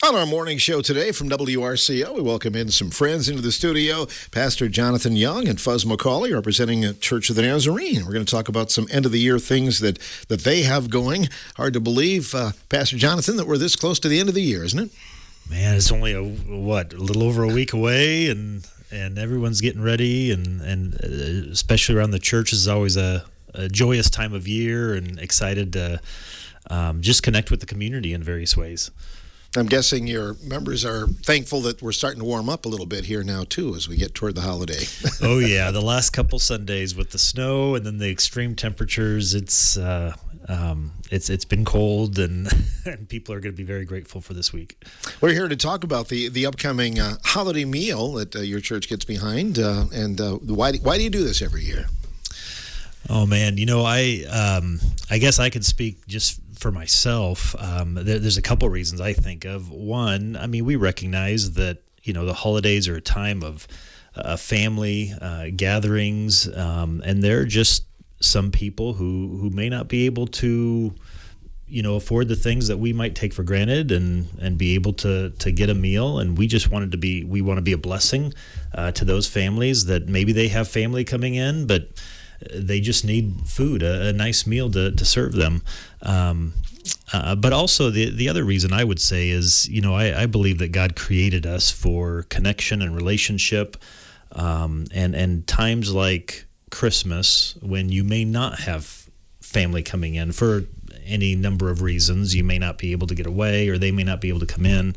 On our morning show today from WRCO, we welcome in some friends into the studio. Pastor Jonathan Young and Fuzz McCauley representing Church of the Nazarene. We're going to talk about some end-of-the-year things that they have going. Hard to believe, Pastor Jonathan, that we're this close to the end of the year, isn't it? Man, it's only a little over a week away, and everyone's getting ready, and especially around the church is always a joyous time of year, and excited to just connect with the community in various ways. I'm guessing your members are thankful that we're starting to warm up a little bit here now, too, as we get toward the holiday. Oh, yeah. The last couple Sundays with the snow and then the extreme temperatures, it's been cold, and people are going to be very grateful for this week. We're here to talk about the upcoming holiday meal that your church gets behind, and why do you do this every year? Oh, man. I guess I could speak just for myself. There's a couple reasons I think of. One, we recognize that, the holidays are a time of family gatherings, and there are just some people who may not be able to, afford the things that we might take for granted and be able to get a meal. And we just want to be a blessing to those families that maybe they have family coming in, but they just need food, a nice meal to serve them. But also the other reason I would say is, I believe that God created us for connection and relationship, and times like Christmas, when you may not have family coming in for any number of reasons. You may not be able to get away, or they may not be able to come in.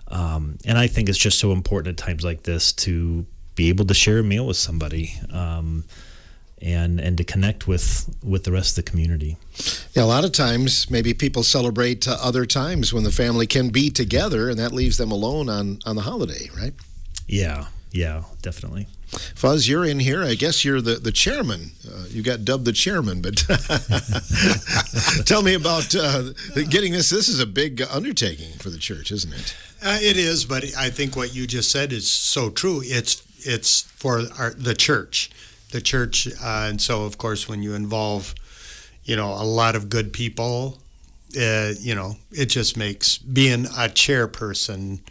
And I think it's just so important at times like this to be able to share a meal with somebody, and to connect with the rest of the community. Yeah, a lot of times maybe people celebrate other times when the family can be together, and that leaves them alone on the holiday, right? Yeah, definitely. Fuzz, you're in here. I guess you're the chairman. You got dubbed the chairman, but tell me about getting this. This is a big undertaking for the church, isn't it? It is, but I think what you just said is so true. It's for the church. The church, and so of course when you involve, a lot of good people, it just makes being a chairperson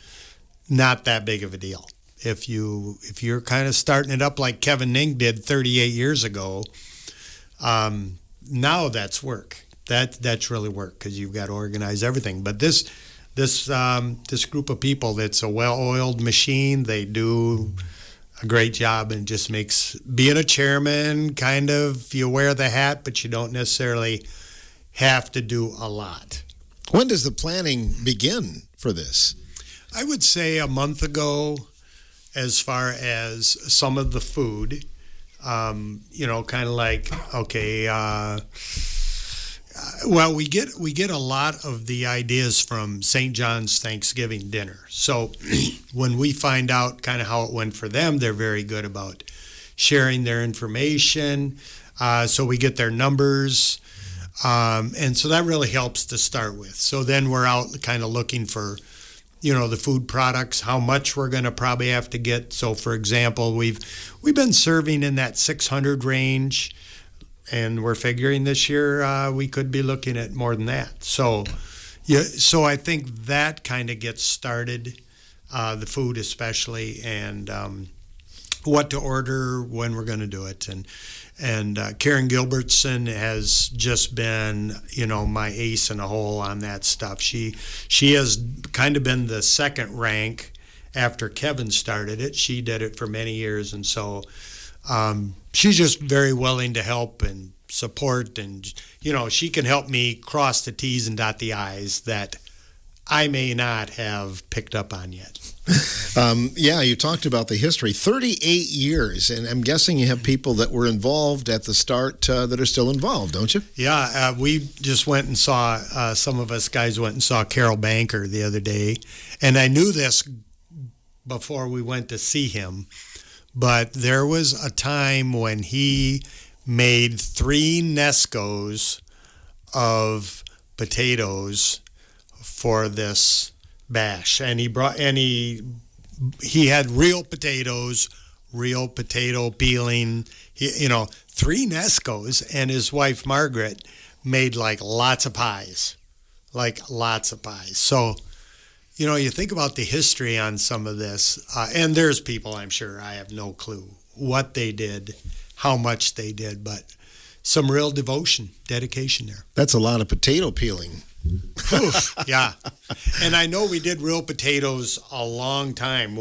not that big of a deal. If you're kind of starting it up like Kevin Ning did 38 years ago, now that's work. That's really work, because you've got to organize everything. But this group of people, that's a well-oiled machine. They do a great job, and just makes being a chairman kind of, you wear the hat, but you don't necessarily have to do a lot. When does the planning begin for this? I would say a month ago, as far as some of the food, kind of like, okay, well, we get a lot of the ideas from St. John's Thanksgiving dinner. So when we find out kind of how it went for them, they're very good about sharing their information. So we get their numbers. And so that really helps to start with. So then we're out kind of looking for, the food products, how much we're going to probably have to get. So, for example, we've been serving in that 600 range, and we're figuring this year we could be looking at more than that. So I think that kind of gets started, the food especially, and what to order, when we're going to do it. And Karen Gilbertson has just been, my ace in the hole on that stuff. She has kind of been the second rank after Kevin started it. She did it for many years, and so she's just very willing to help and support, and she can help me cross the T's and dot the I's that I may not have picked up on yet. Yeah, you talked about the history. 38 years, and I'm guessing you have people that were involved at the start that are still involved, don't you? Yeah, we just went and saw, some of us guys went and saw Carol Banker the other day, and I knew this before we went to see him, but there was a time when he made 3 Nescos of potatoes for this bash, and he had real potatoes, real potato peeling, 3 Nescos, and his wife Margaret made lots of pies. So You think about the history on some of this, and there's people, I'm sure, I have no clue what they did, how much they did, but some real devotion, dedication there. That's a lot of potato peeling. Oof, yeah. And I know we did real potatoes a long time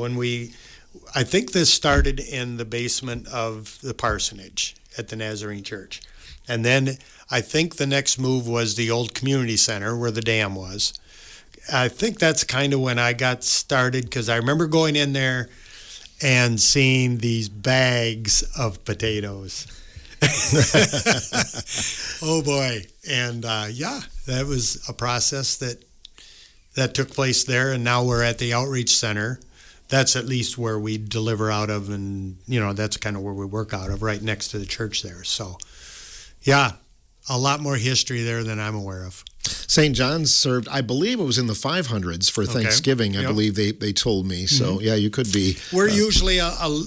I think this started in the basement of the parsonage at the Nazarene Church. And then I think the next move was the old community center where the dam was. I think that's kind of when I got started, because I remember going in there and seeing these bags of potatoes. Oh boy. And that was a process that took place there. And now we're at the outreach center. That's at least where we deliver out of, and that's kind of where we work out of, right next to the church there. So yeah, a lot more history there than I'm aware of. St. John's served, I believe it was in the 500s for Thanksgiving. I believe they told me. So yeah, you could be. We're usually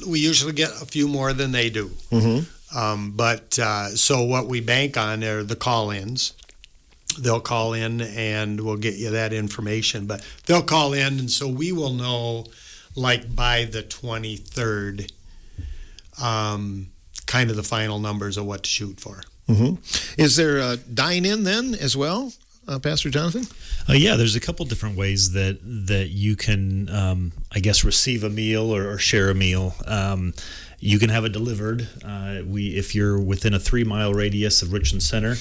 we usually get a few more than they do. So what we bank on are the call-ins. They'll call in and we'll get you that information. But they'll call in, and so we will know, like by the 23rd, kind of the final numbers of what to shoot for. Is there a dine-in then as well, Pastor Jonathan? Yeah, there's a couple different ways that you can, I guess, receive a meal or share a meal. You can have it delivered. If you're within a 3-mile radius of Richland Center,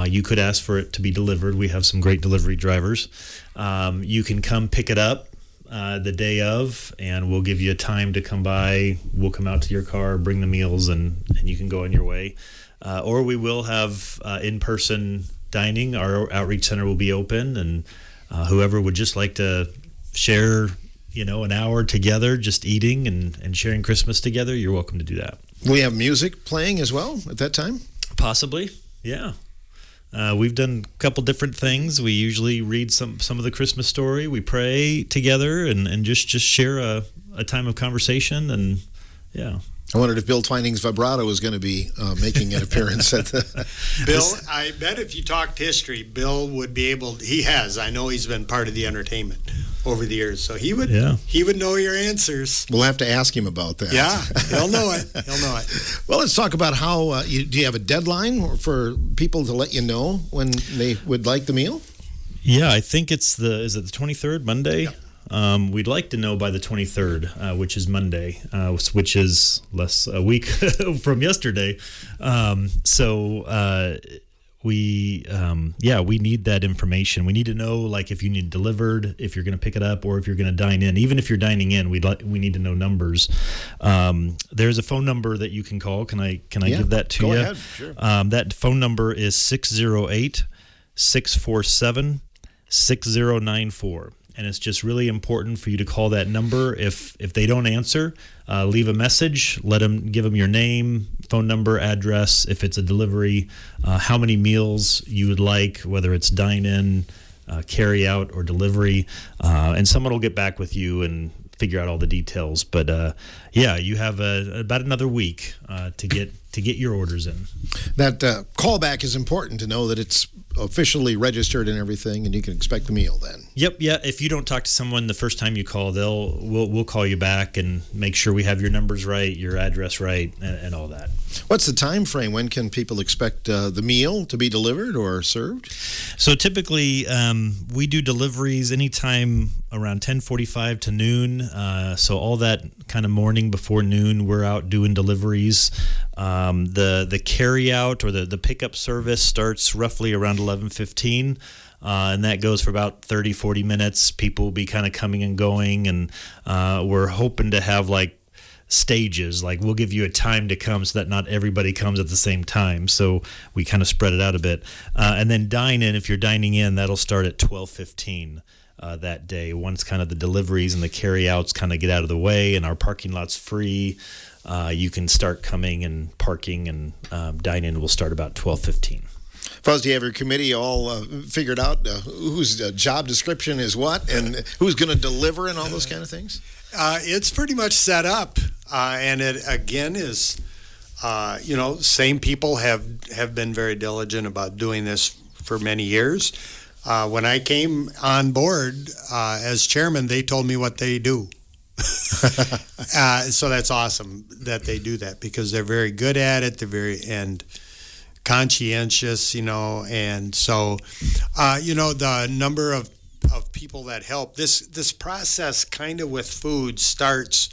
you could ask for it to be delivered. We have some great delivery drivers. You can come pick it up the day of, and we'll give you a time to come by. We'll come out to your car, bring the meals, and you can go on your way. Or we will have in-person dining. Our outreach center will be open, and whoever would just like to share, an hour together, just eating and sharing Christmas together, you're welcome to do that. We have music playing as well at that time? Possibly, yeah. We've done a couple different things. We usually read some of the Christmas story. We pray together and just share a time of conversation, and yeah. I wondered if Bill Twining's vibrato was going to be making an appearance at the... Bill, I bet if you talked history, Bill would be able... He has. I know he's been part of the entertainment over the years, so he would know your answers. We'll have to ask him about that. Yeah, he'll know it. Well, let's talk about how... do you have a deadline for people to let you know when they would like the meal? Yeah, I think is it the 23rd, Monday? Yep. We'd like to know by the 23rd, which is Monday, which is less a week from yesterday. We need that information. We need to know, like, if you need it delivered, if you're going to pick it up, or if you're going to dine in. Even if you're dining in, we need to know numbers. There's a phone number that you can call. Can I give that to you? Go ahead. Sure. That phone number is 608-647-6094. And it's just really important for you to call that number. If they don't answer, leave a message. Give them your name, phone number, address. If it's a delivery, how many meals you would like, whether it's dine-in, carry out, or delivery, and someone will get back with you and figure out all the details. But you have about another week to get your orders in. That callback is important to know that it's officially registered and everything, and you can expect the meal then. Yep, yeah. If you don't talk to someone the first time you call, we'll call you back and make sure we have your numbers right, your address right, and all that. What's the time frame? When can people expect the meal to be delivered or served? So typically, we do deliveries anytime around 10:45 to noon. So all that kind of morning before noon, we're out doing deliveries. The carry out or the pickup service starts roughly around 11:15. And that goes for about 30-40 minutes. People will be kind of coming and going, and we're hoping to have like stages. Like, we'll give you a time to come so that not everybody comes at the same time. So we kind of spread it out a bit. And then dine in, if you're dining in, that'll start at 12:15 that day. Once kind of the deliveries and the carry outs kind of get out of the way and our parking lot's free, you can start coming and parking, and dine in will start about 12:15. Fuzz, do you have your committee all figured out whose job description is what and who's going to deliver and all those kind of things? It's pretty much set up, and it again is, same people have been very diligent about doing this for many years. When I came on board as chairman, they told me what they do. So that's awesome that they do that, because they're very good at it. They're very conscientious, and so the number of people that help. This process kind of with food starts,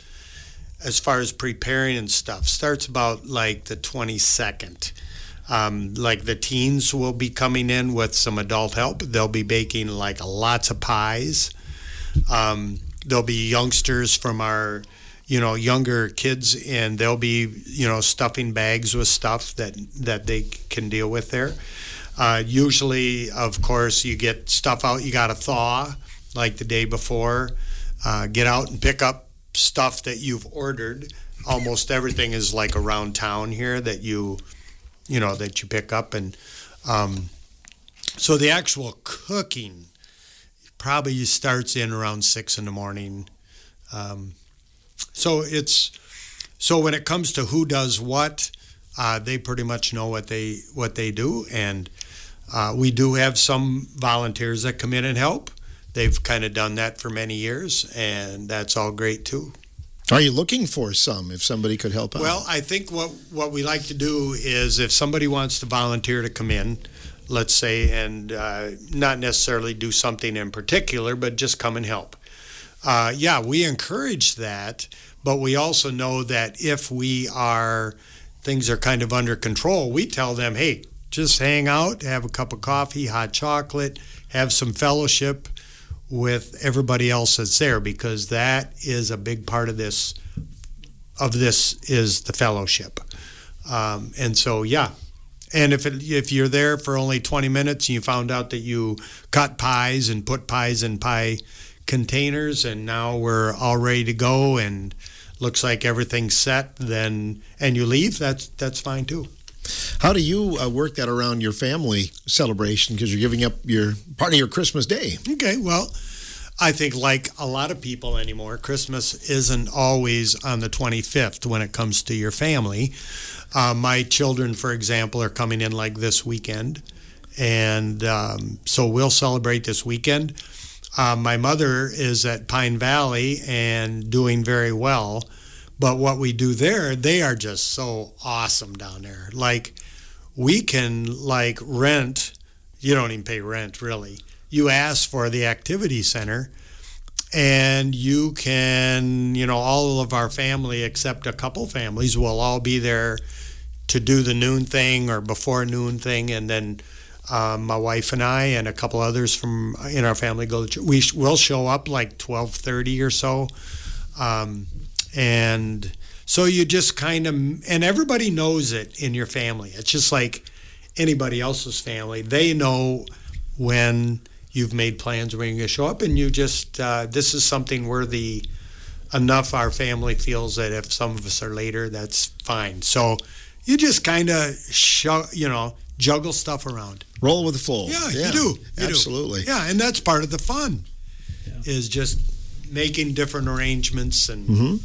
as far as preparing and stuff, starts about like the 22nd. Like the teens will be coming in with some adult help. They'll be baking like lots of pies. There'll be youngsters from our, younger kids, and they'll be, stuffing bags with stuff that they can deal with there. Usually, of course, you get stuff out you got to thaw like the day before. Get out and pick up stuff that you've ordered. Almost everything is like around town here that you pick up. And so the actual cooking probably starts in around 6 a.m. So when it comes to who does what, they pretty much know what they do. And we do have some volunteers that come in and help. They've kind of done that for many years, and that's all great too. Are you looking for some, if somebody could help out? Well, I think what we like to do is, if somebody wants to volunteer to come in, let's say, and not necessarily do something in particular, but just come and help. We encourage that, but we also know that if things are kind of under control, we tell them, hey, just hang out, have a cup of coffee, hot chocolate, have some fellowship with everybody else that's there, because that is a big part of this is the fellowship. And so, and if you're there for only 20 minutes and you found out that you cut pies and put pies in pie containers and now we're all ready to go and looks like everything's set, and you leave, that's fine too. How do you work that around your family celebration, because you're giving up part of your Christmas day? Okay, well, I think like a lot of people anymore, Christmas isn't always on the 25th when it comes to your family. My children, for example, are coming in like this weekend, and so we'll celebrate this weekend. My mother is at Pine Valley and doing very well. But what we do there, they are just so awesome down there. Like, we can rent. You don't even pay rent, really. You ask for the activity center, and you can, all of our family, except a couple families, will all be there to do the noon thing or before noon thing. And then my wife and I and a couple others in our family go to church. We'll show up like 12:30 or so. And so you just kind of, and everybody knows it in your family. It's just like anybody else's family. They know when you've made plans when you're going to show up, and you just, this is something worthy enough. Our family feels that if some of us are later, that's fine. So you just kind of, juggle stuff around. Roll with the flow. Yeah, you do. Absolutely. Yeah, and that's part of the fun, is just making different arrangements and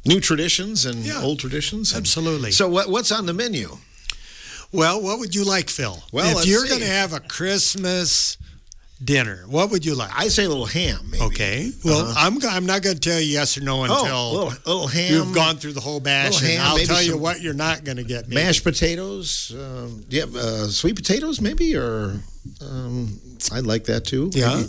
new traditions and old traditions. Absolutely. So what's on the menu? Well, what would you like, Phil? Well, if you're going to have a Christmas dinner, what would you like? I say a little ham, maybe. Okay. Well, I'm not going to tell you yes or no until little ham. You've gone through the whole batch, and I'll tell you what you're not going to get. Maybe. Mashed potatoes. Do you have sweet potatoes, maybe, or I'd like that too. Yeah.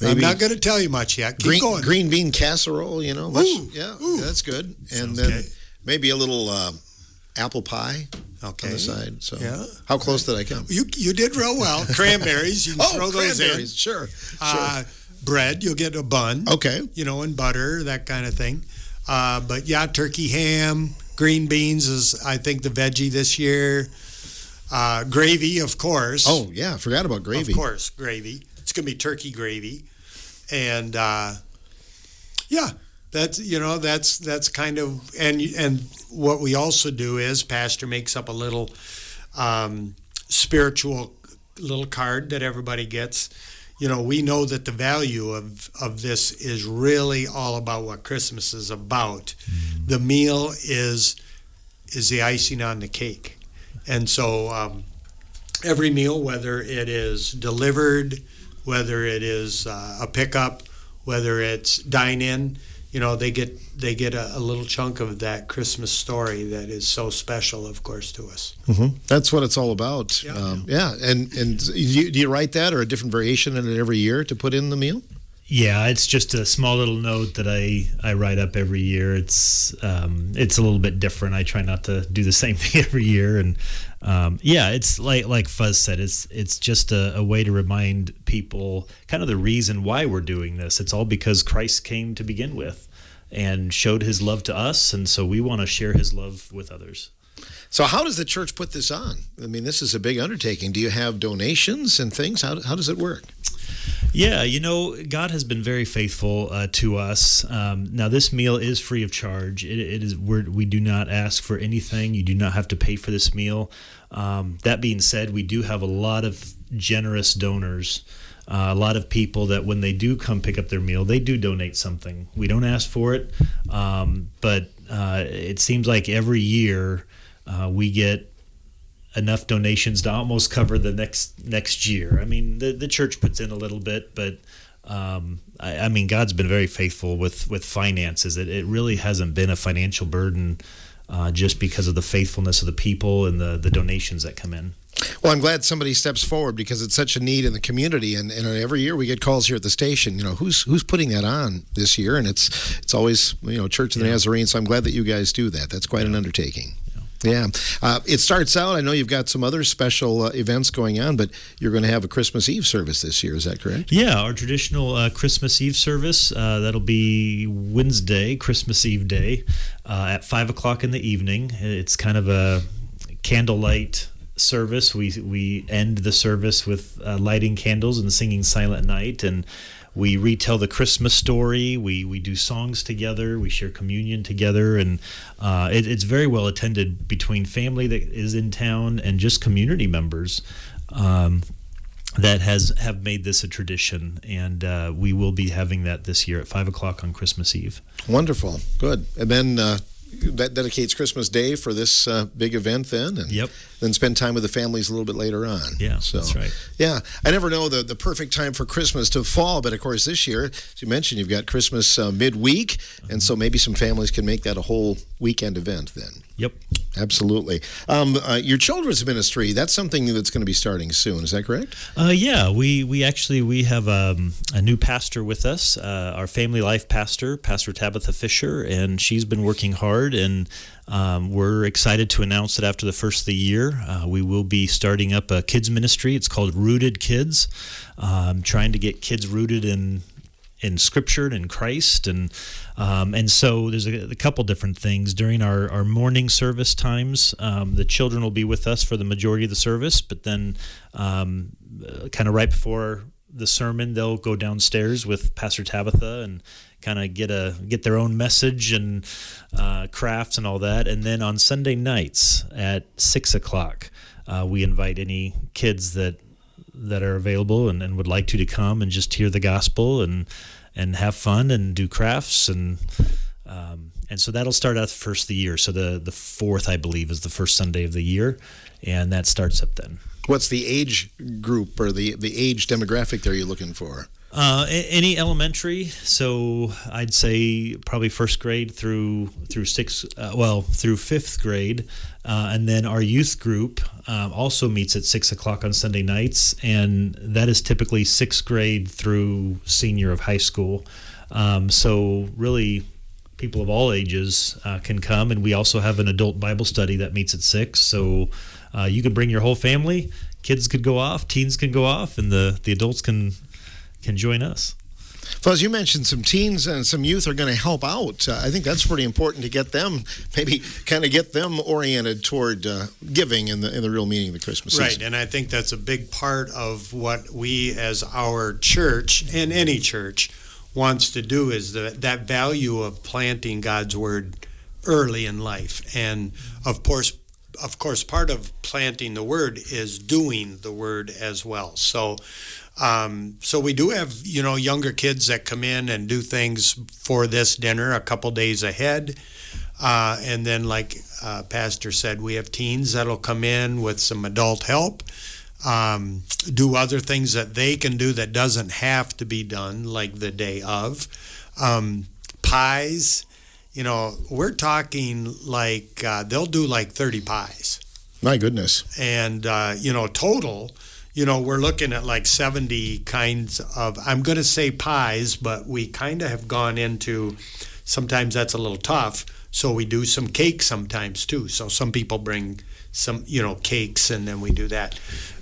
Maybe I'm not going to tell you much yet. Keep going. Green bean casserole, Ooh, that's good. And Sounds then good. maybe a little apple pie on the side. So how close did I come? You did real well. Cranberries, you can throw those in. Sure. Bread, you'll get a bun. Okay. And butter, that kind of thing. But turkey, ham, green beans is, I think, the veggie this year. Gravy, of course. Oh, yeah, I forgot about gravy. Of course, gravy. It's going to be turkey gravy. And, that's kind of, and what we also do is Pastor makes up a little spiritual little card that everybody gets. We know that the value of this is really all about what Christmas is about. Mm-hmm. The meal is the icing on the cake. And so every meal, whether it is delivered whether it is a pickup, whether it's dine-in. They get a little chunk of that Christmas story that is so special, of course, to us. Mm-hmm. That's what it's all about. Yeah. And do you write that or a different variation in it every year to put in the meal? Yeah, it's just a small little note that I write up every year. It's a little bit different. I try not to do the same thing every year, and it's like Fuzz said. It's just a way to remind people kind of the reason why we're doing this. It's all because Christ came to begin with, and showed His love to us, and so we want to share His love with others. So how does the church put this on? I mean, this is a big undertaking. Do you have donations and things? How does it work? Yeah, God has been very faithful to us. Now, this meal is free of charge. It is. We do not ask for anything. You do not have to pay for this meal. That being said, we do have a lot of generous donors. A lot of people that when they do come pick up their meal, they do donate something. We don't ask for it, but it seems like every year we get enough donations to almost cover the next year. I mean, the church puts in a little bit, but I mean, God's been very faithful with finances. It really hasn't been a financial burden just because of the faithfulness of the people and the donations that come in. Well, I'm glad somebody steps forward because it's such a need in the community, and every year we get calls here at the station. Who's putting that on this year, and it's always Church of the Nazarene. So I'm glad that you guys do that. That's quite an undertaking. Yeah. It starts out, I know you've got some other special events going on, but you're going to have a Christmas Eve service this year. Is that correct? Yeah, our traditional Christmas Eve service, that'll be Wednesday, Christmas Eve day, at 5 o'clock in the evening. It's kind of a candlelight service. We end the service with lighting candles and singing Silent Night, and we retell the Christmas story. We do songs together. We share communion together, and it's very well attended between family that is in town and just community members that have made this a tradition. And we will be having that this year at 5 o'clock on Christmas Eve. Wonderful, good. And then that dedicates Christmas Day for this big event then, and Yep. then spend time with the families a little bit later on. Yeah, that's right. Yeah, I never know the perfect time for Christmas to fall, but of course this year, as you mentioned, you've got Christmas midweek, and so maybe some families can make that a whole weekend event then. Yep. Absolutely. Your children's ministry, that's something that's going to be starting soon, is that correct? Yeah, we have a new pastor with us, our family life pastor, Pastor Tabitha Fisher, and she's been working hard, and we're excited to announce that after the first of the year, we will be starting up a kids ministry. It's called Rooted Kids, trying to get kids rooted in Scripture and in Christ, and so there's a couple different things during our morning service times. The children will be with us for the majority of the service, but then kind of right before the sermon, they'll go downstairs with Pastor Tabitha and kind of get their own message and crafts and all that. And then on Sunday nights at 6 o'clock, we invite any kids that are available and would like to come and just hear the gospel and have fun and do crafts, and so that'll start out the first of the year. So the 4th, I believe, is the first Sunday of the year, and that starts up then. What's the age group or the age demographic there you're looking for? Any elementary, so I'd say probably first grade through through 5th grade, and then our youth group also meets at 6 o'clock on Sunday nights, and that is typically 6th grade through senior of high school. So really, people of all ages can come, and we also have an adult Bible study that meets at 6. So you could bring your whole family. Kids could go off, teens can go off, and the adults can join us. So as you mentioned, some teens and some youth are going to help out. I think that's pretty important to get them, maybe kind of get them oriented toward giving in the real meaning of the Christmas season. Right, and I think that's a big part of what we as our church, and any church, wants to do, is that value of planting God's Word early in life. And of course, part of planting the Word is doing the Word as well. So we do have, younger kids that come in and do things for this dinner a couple days ahead. And then, like Pastor said, we have teens that'll come in with some adult help. do other things that they can do that doesn't have to be done, like the day of. Pies, we're talking like they'll do like 30 pies. My goodness. And, total, we're looking at like 70 kinds of, I'm going to say pies, but we kind of have gone into, sometimes that's a little tough. So we do some cake sometimes too. So some people bring some, cakes, and then we do that.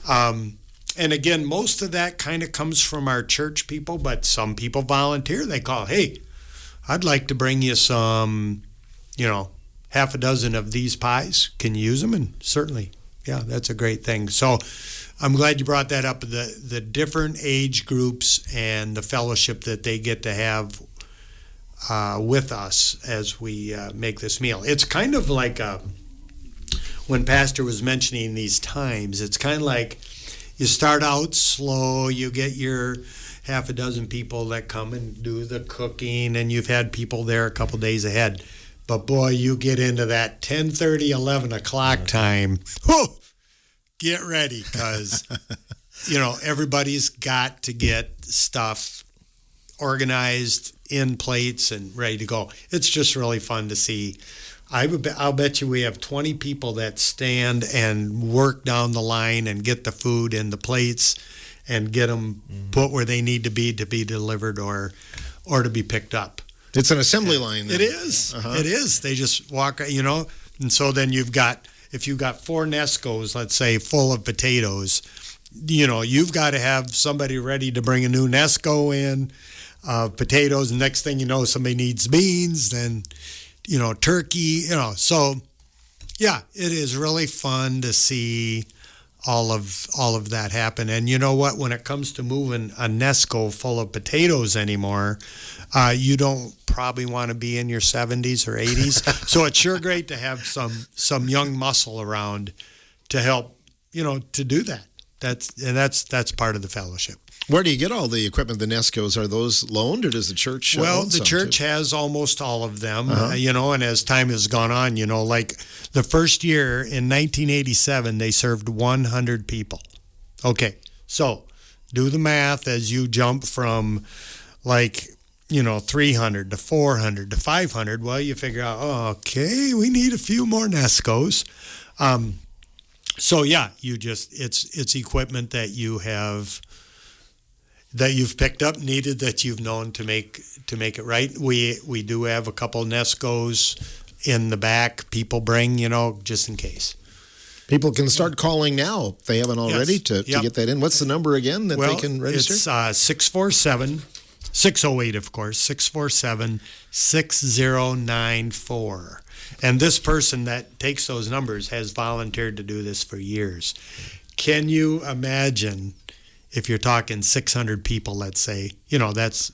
And again, most of that kind of comes from our church people, but some people volunteer. They call, hey, I'd like to bring you some, half a dozen of these pies. Can you use them? And certainly, yeah, that's a great thing. So I'm glad you brought that up, the different age groups and the fellowship that they get to have with us as we make this meal. It's kind of like when Pastor was mentioning these times, it's kind of like you start out slow, you get your half a dozen people that come and do the cooking, and you've had people there a couple days ahead. But boy, you get into that 10:30, 11 o'clock time, whew, get ready, because, everybody's got to get stuff organized in plates and ready to go. It's just really fun to see. I'll bet you we have 20 people that stand and work down the line and get the food in the plates and get them put where they need to be delivered or to be picked up. It's an assembly line. Then. It is. It is. They just walk, and so then if you've got 4 Nescos, let's say, full of potatoes, you've got to have somebody ready to bring a new Nesco in, potatoes, and next thing you know, somebody needs beans, then, turkey, so yeah, it is really fun to see all of that happen. And you know what? When it comes to moving a Nesco full of potatoes anymore, you don't probably want to be in your 70s or 80s. So it's sure great to have some young muscle around to help, to do that. That's part of the fellowship. Where do you get all the equipment, the Nescos? Are those loaned, or does the church Well, own the some church too? has almost all of them, and as time has gone on, like the first year in 1987, they served 100 people. Okay, so do the math as you jump from 300 to 400 to 500. Well, you figure out, okay, we need a few more Nescos. So yeah, it's equipment that you have, that you've picked up, needed, that you've known to make it right. We do have a couple Nescos in the back. People bring, just in case. People can start calling now if they haven't already to get that in. What's the number again that they can register? It's 608, of course, 647-6094. And this person that takes those numbers has volunteered to do this for years. Can you imagine if you're talking 600 people, let's say, that's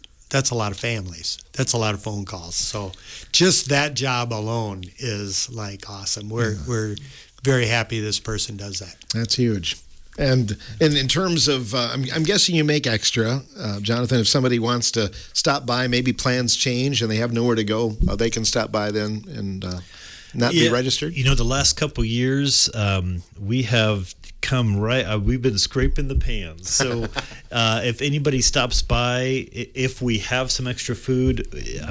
a lot of families. That's a lot of phone calls. So just that job alone is awesome. We're very happy this person does that. That's huge. And in terms of, I'm guessing you make extra, Jonathan. If somebody wants to stop by, maybe plans change and they have nowhere to go, they can stop by then and not be registered. The last couple years, we have come right. We've been scraping the pans. So if anybody stops by, if we have some extra food,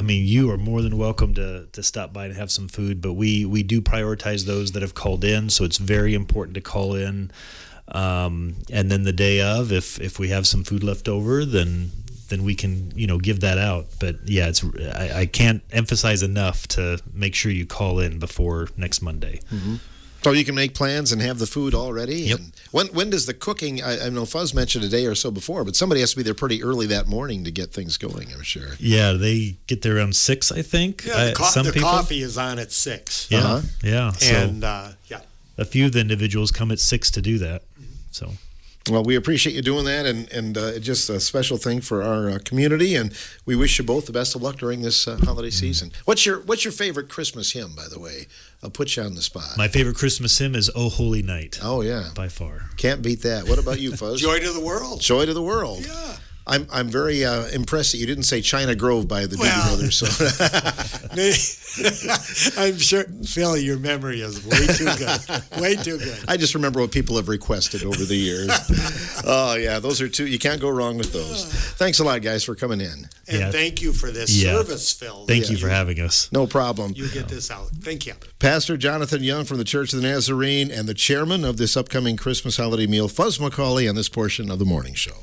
you are more than welcome to stop by and have some food. But we do prioritize those that have called in. So it's very important to call in. And then the day of, if we have some food left over, then we can give that out. But yeah, I can't emphasize enough to make sure you call in before next Monday. Mm-hmm. So you can make plans and have the food already. Yep. And when does the cooking? I know Fuzz mentioned a day or so before, but somebody has to be there pretty early that morning to get things going, I'm sure. Yeah, they get there around 6, I think. Yeah, the coffee is on at 6. Yeah, yeah. And a few of the individuals come at 6 to do that. So. Well, we appreciate you doing that, and just a special thing for our community, and we wish you both the best of luck during this holiday season. What's your favorite Christmas hymn, by the way? I'll put you on the spot. My favorite Christmas hymn is "O Holy Night." Oh yeah, by far. Can't beat that. What about you, Fuzz? Joy to the World. Joy to the World. Yeah. I'm very impressed that you didn't say China Grove by the Doobie Brothers. So. I'm sure, Phil, your memory is way too good. Way too good. I just remember what people have requested over the years. Oh, yeah, those are two. You can't go wrong with those. Thanks a lot, guys, for coming in. And thank you for this service, Phil. Thank you for having us. No problem. You get this out. Thank you. Pastor Jonathan Young from the Church of the Nazarene and the chairman of this upcoming Christmas holiday meal, Fuzz McCauley, on this portion of the morning show.